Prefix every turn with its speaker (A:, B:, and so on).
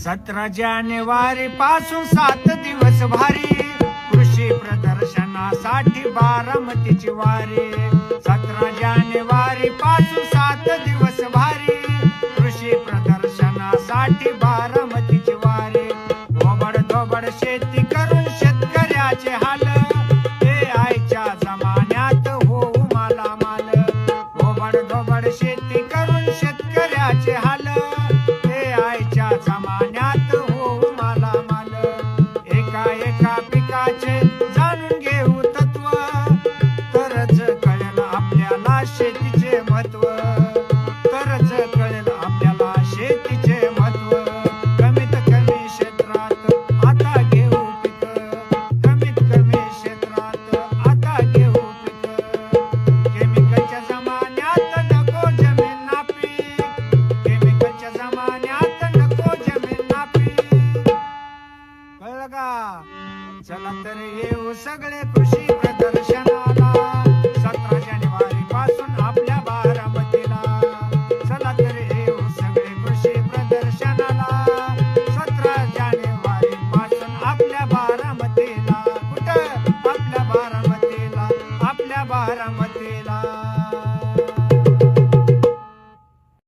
A: 17 जानेवारी पासून 7 दिवस भारी कृषी प्रदर्शनासाठी बारामतीची वारी. 17 जानेवारी पासून 7 दिवस भारी कृषी प्रदर्शनासाठी बारामतीची वारी. ओबड धोबड शेती करून शेतकऱ्याचे हाल हे आईच्या जमान्यात होऊ मला माल. ओबड धोबड शेती करून शेतकऱ्याचे हाल हे आईच्या जमान्यात होऊ मला माल. एका एका पिकाचे जाणून घेऊ तत्व तरच कळेल आपल्याला शेतीचे महत्व. तरच कळेल आपल्याला शेतीचे महत्व. कमीत कमी क्षेत्रात आता घेऊ पीक. कमीत कमी क्षेत्रात आता घेऊ पीक. केमिकलच्या जमान्यात नको जमीन नापीक. केमिकलच्या जमान्यात नको जमीन नापीक. कळलं का? चला तर येऊ सगळे कृषी प्रदर्शन.